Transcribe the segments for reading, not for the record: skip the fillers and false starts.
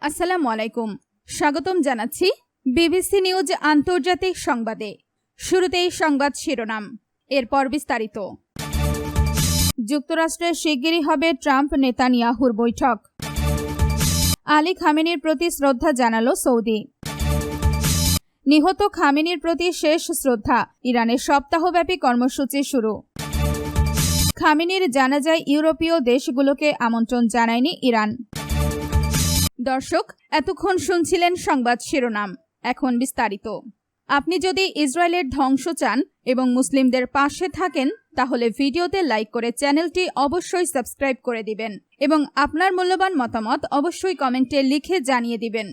আসসালামু আলাইকুম। স্বাগতম জানাচ্ছি বিবিসি নিউজ আন্তর্জাতিক সংবাদে। শুরুতেই সংবাদ শিরোনাম, এরপর বিস্তারিত। যুক্তরাষ্ট্রে শিগগিরই হবে ট্রাম্প নেতানিয়াহুর বৈঠক। আলী খামেনির প্রতি শ্রদ্ধা জানালো সৌদি। নিহত খামেনির প্রতি শেষ শ্রদ্ধা, ইরানের সপ্তাহব্যাপী কর্মসূচি শুরু। খামেনির জানাজায় ইউরোপীয় দেশগুলোকে আমন্ত্রণ জানায়নি ইরান। দর্শক, এতক্ষণ শুনছিলেন সংবাদ শিরোনাম, এখন বিস্তারিত। আপনি যদি ইসরায়েলের ধ্বংস চান এবং মুসলিমদের পাশে থাকেন, তাহলে ভিডিওতে লাইক করে চ্যানেলটি অবশ্যই সাবস্ক্রাইব করে দিবেন এবং আপনার মূল্যবান মতামত অবশ্যই কমেন্টে লিখে জানিয়ে দিবেন।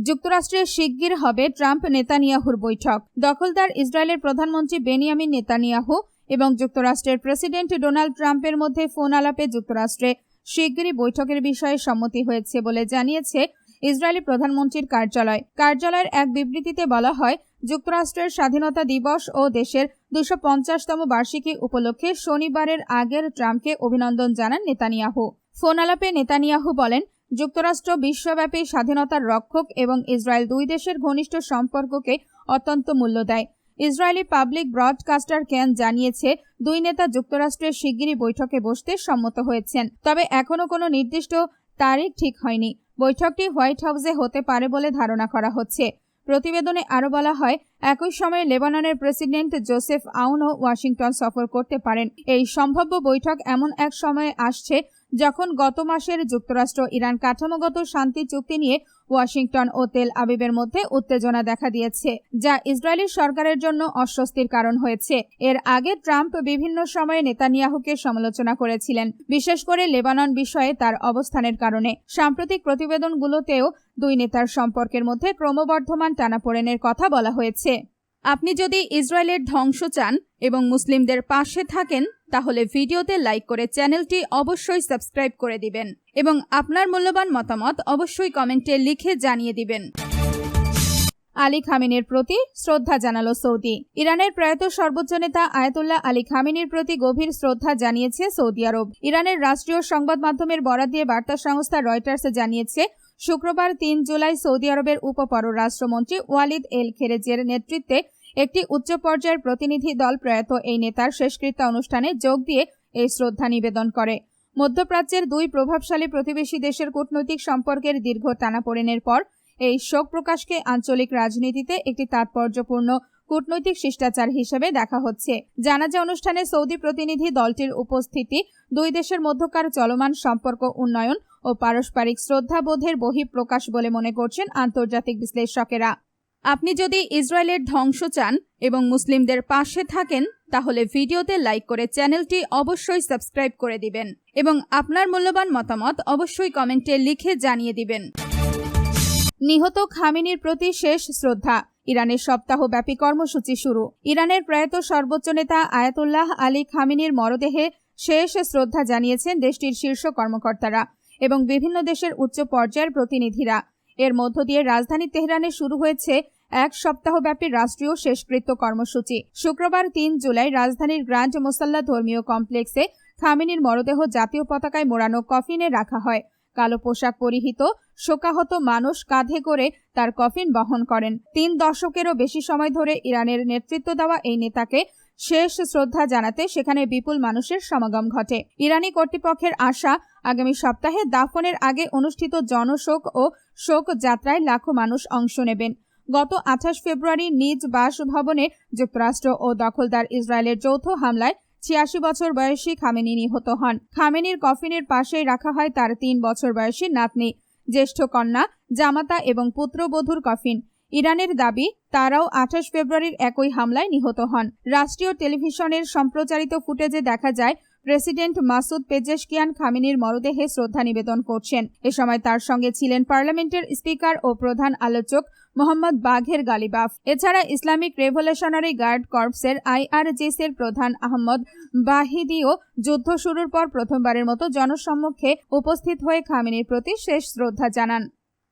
যুক্তরাষ্ট্রে শিগগির হবে ট্রাম্প নেতানিয়াহুর বৈঠক। দখলদার ইসরায়েলের প্রধানমন্ত্রী বেনিয়ামিন নেতানিয়াহু এবং যুক্তরাষ্ট্রের প্রেসিডেন্ট ডোনাল্ড ট্রাম্পের মধ্যে ফোন আলাপে যুক্তরাষ্ট্রে শিগগিরই বৈঠকের বিষয়ে সম্মতি হয়েছে বলে জানিয়েছে ইসরায়েলি প্রধানমন্ত্রীর কার্যালয়। কার্যালয়ের এক বিবৃতিতে বলা হয়, যুক্তরাষ্ট্রের স্বাধীনতা দিবস ও দেশের 250তম বার্ষিকী উপলক্ষে শনিবারের আগের ট্রাম্পকে অভিনন্দন জানান নেতানিয়াহু। ফোন আলাপে নেতানিয়াহু বলেন, যুক্তরাষ্ট্র বিশ্বব্যাপী স্বাধীনতার রক্ষক এবং ইসরায়েল দুই দেশের ঘনিষ্ঠ সম্পর্ককে অত্যন্ত মূল্য দেয়। ইসরায়েলি পাবলিক ব্রডকাস্টার ক্যান জানিয়েছে, দুই নেতা যুক্তরাষ্ট্রের শিগগিরই বৈঠকে বসতে সম্মত হয়েছেন, তবে এখনো কোনো নির্দিষ্ট তারিখ ঠিক হয়নি। বৈঠকটি হোয়াইট হাউসে হতে পারে বলে ধারণা করা হচ্ছে। প্রতিবেদনে আরও বলা হয়, একই সময়ে লেবাননের প্রেসিডেন্ট জোসেফ আউনও ওয়াশিংটন সফর করতে পারেন। এই সম্ভাব্য বৈঠক এমন এক সময়ে আসছে যখন গত মাসের যুক্তরাষ্ট্র ইরান কাঠামোগত শান্তি চুক্তি নিয়ে ওয়াশিংটন ও তেল আবিবের মধ্যে উত্তেজনা দেখা দিয়েছে, যা ইসরায়েলি সরকারের জন্য অস্বস্তির কারণ হয়েছে। এর আগে ট্রাম্প বিভিন্ন সময়ে নেতানিয়াহুকে সমালোচনা করেছিলেন, বিশেষ করে লেবানন বিষয়ে তার অবস্থানের কারণে। সাম্প্রতিক প্রতিবেদনগুলোতেও দুই নেতার সম্পর্কের মধ্যে ক্রমবর্ধমান টানাপোড়েনের কথা বলা হয়েছে। আপনি যদি ইসরায়েলের ধ্বংস চান এবং মুসলিমদের পাশে থাকেন, তাহলে ভিডিওতে লাইক করে চ্যানেলটি অবশ্যই সাবস্ক্রাইব করে দিবেন এবং আপনার মূল্যবান মতামত অবশ্যই কমেন্টে লিখে জানিয়ে দিবেন। আলী খামেনির প্রতি শ্রদ্ধা জানালো সৌদি। ইরানের প্রয়াত সর্বোচ্চ নেতা আয়াতুল্লাহ আলী খামেনির প্রতি গভীর শ্রদ্ধা জানিয়েছে সৌদি আরব। ইরানের রাষ্ট্রীয় সংবাদ মাধ্যমের বরাত দিয়ে বার্তা সংস্থা রয়টার্স জানিয়েছে, শুক্রবার 3 জুলাই সৌদি আরবের উপপররাষ্ট্রমন্ত্রী ওয়ালিদ এল খেরেজের নেতৃত্বে একটি উচ্চ পর্যায়ের প্রতিনিধি দল প্রয়াত এই নেতার শেষকৃত্য অনুষ্ঠানে যোগ দিয়ে এই শ্রদ্ধা নিবেদন করে। মধ্যপ্রাচ্যের দুই প্রভাবশালী প্রতিবেশী দেশের কূটনৈতিক সম্পর্কের দীর্ঘ টানাপোড়েনের পর এই শোক প্রকাশকে আঞ্চলিক রাজনীতিতে একটি তাৎপর্যপূর্ণ কূটনৈতিক শিষ্টাচার হিসেবে দেখা হচ্ছে। জানাজা অনুষ্ঠানে সৌদি প্রতিনিধি দলটির উপস্থিতি দুই দেশের মধ্যকার চলমান সম্পর্ক উন্নয়ন ও পারস্পরিক শ্রদ্ধাবোধের বহিঃপ্রকাশ বলে মনে করছেন আন্তর্জাতিক বিশ্লেষকেরা। আপনি যদি ইসরায়েলের ধ্বংস চান এবং মুসলিমদের পাশে থাকেন, তাহলে ভিডিওতে লাইক করে চ্যানেলটি অবশ্যই সাবস্ক্রাইব করে দিবেন এবং আপনার মূল্যবান মতামত অবশ্যই কমেন্টে লিখে জানিয়ে দিবেন। নিহত খামেনির প্রতি শেষ শ্রদ্ধা, ইরানের সপ্তাহব্যাপী কর্মসূচি শুরু। ইরানের প্রয়াত সর্বোচ্চ নেতা আয়াতুল্লাহ আলী খামেনির মরদেহে শেষ শ্রদ্ধা জানিয়েছেন দেশটির শীর্ষ কর্মকর্তারা এবং বিভিন্ন দেশের উচ্চ পর্যায়ের প্রতিনিধিরা। এর মধ্য দিয়ে রাজধানী তেহরানে শুরু হয়েছে এক সপ্তাহব্যাপী রাষ্ট্রীয় শেষকৃত্য কর্মসূচি। শুক্রবার 3 জুলাই রাজধানীর গ্র্যান্ড মোসাল্লা ধর্মীয় কমপ্লেক্সে খামেনির মরদেহ জাতীয় পতাকায় মোড়ানো কফিনে রাখা হয়। কালো পোশাক পরিহিত শোকাহত মানুষ কাঁধে করে তার কফিন বহন করেন। 3 দশকেরও বেশি সময় ধরে ইরানের নেতৃত্ব দেওয়া এই নেতাকে শেষ শ্রদ্ধা জানাতে সেখানে বিপুল মানুষের সমাগম ঘটে। ইরানি কর্তৃপক্ষের আশা, আগামী সপ্তাহে দাফনের আগে অনুষ্ঠিত জনশোক ও শোক যাত্রায় লাখো মানুষ অংশ নেবেন। গত 28 ফেব্রুয়ারি নিজ বাসভবনে যুক্তরাষ্ট্র ও দখলদার ইসরায়েলের যৌথ হামলায় 86 বছর বয়সী খামেনি নিহত হন। খামেনির কফিনের পাশেই রাখা হয় তার 3 বছর বয়সী নাতনি, জ্যেষ্ঠ কন্যা, জামাতা এবং পুত্রবধূর কফিন। ইরানের দাবি, তারাও 28 ফেব্রুয়ারির একই হামলায় নিহত হন। রাষ্ট্রীয় টেলিভিশনের সম্প্রচারিত ফুটেজে দেখা যায়, প্রেসিডেন্ট মাসুদ পেজেশকিয়ান খামেনির মরদেহে শ্রদ্ধা নিবেদন করছেন। এ সময় তার সঙ্গে ছিলেন পার্লামেন্টের স্পিকার ও প্রধান আলোচক মোহাম্মদ বাঘের গালিবাফ। এছাড়া ইসলামিক রেভলিউশনারি গার্ড কর্পসের IRGC-র প্রধান আহমদ বাহিদিও যুদ্ধ শুরুর পর প্রথমবারের মতো জনসম্মুখে উপস্থিত হয়ে খামেনির প্রতি শেষ শ্রদ্ধা জানান।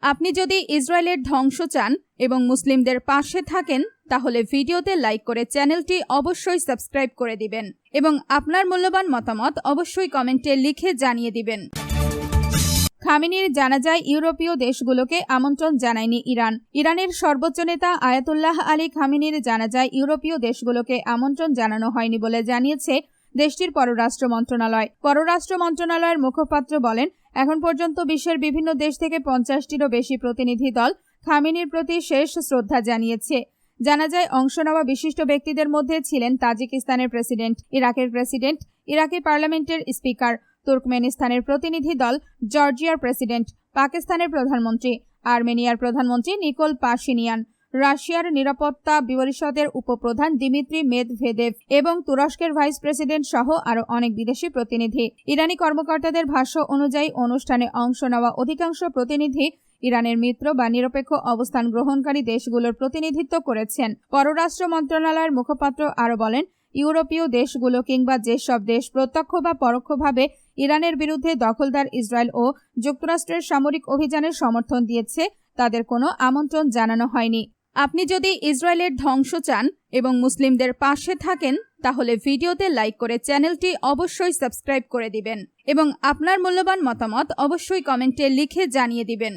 আপনি যদি ইসরায়েলের ধ্বংস চান এবং মুসলিমদের পাশে থাকেন, তাহলে ভিডিওতে লাইক করে চ্যানেলটি অবশ্যই সাবস্ক্রাইব করে দিবেন এবং আপনার মূল্যবান মতামত অবশ্যই কমেন্টে লিখে জানিয়ে দিবেন। খামেনির জানাজায় ইউরোপীয় দেশগুলোকে আমন্ত্রণ জানায়নি ইরান। ইরানের সর্বোচ্চ নেতা আয়াতুল্লাহ আলী খামেনির জানাজায় ইউরোপীয় দেশগুলোকে আমন্ত্রণ জানানো হয়নি বলে জানিয়েছে দেশটির পররাষ্ট্র মন্ত্রণালয়। পররাষ্ট্র মন্ত্রণালয়ের মুখপাত্র বলেন, এখন পর্যন্ত বিশ্বের বিভিন্ন দেশ থেকে 50টিরও বেশি প্রতিনিধি দল খামেনির প্রতি শেষ শ্রদ্ধা জানিয়েছে। জানাজায় অংশ নেওয়া বিশিষ্ট ব্যক্তিদের মধ্যে ছিলেন তাজিকিস্তানের প্রেসিডেন্ট, ইরাকের প্রেসিডেন্ট, ইরাকি পার্লামেন্টের স্পিকার, তুর্কমেনিস্তানের প্রতিনিধি দল, জর্জিয়ার প্রেসিডেন্ট, পাকিস্তানের প্রধানমন্ত্রী, আর্মেনিয়ার প্রধানমন্ত্রী নিকোল পাশিনিয়ান, রাশিয়ার নিরাপত্তা পরিষদের উপপ্রধান দিমিত্রি মেদভেদেভ এবং তুরস্কের ভাইস প্রেসিডেন্ট সহ আরও অনেক বিদেশি প্রতিনিধি। ইরানি কর্মকর্তাদের ভাষ্য অনুযায়ী অনুষ্ঠানে অংশ নেওয়া অধিকাংশ প্রতিনিধি ইরানের মিত্র বা নিরপেক্ষ অবস্থান গ্রহণকারী দেশগুলোর প্রতিনিধিত্ব করেছেন। পররাষ্ট্র মন্ত্রণালয়ের মুখপাত্র আরও বলেন, ইউরোপীয় দেশগুলো কিংবা যেসব দেশ প্রত্যক্ষ বা পরোক্ষভাবে ইরানের বিরুদ্ধে দখলদার ইসরায়েল ও যুক্তরাষ্ট্রের সামরিক অভিযানের সমর্থন দিয়েছে তাদের কোনো আমন্ত্রণ জানানো হয়নি। আপনি যদি ইসরায়েলের ধ্বংস চান এবং মুসলিমদের পাশে থাকেন তাহলে ভিডিওতে লাইক করে চ্যানেলটি অবশ্যই সাবস্ক্রাইব করে দিবেন এবং আপনার মূল্যবান মতামত অবশ্যই কমেন্টে লিখে জানিয়ে দিবেন।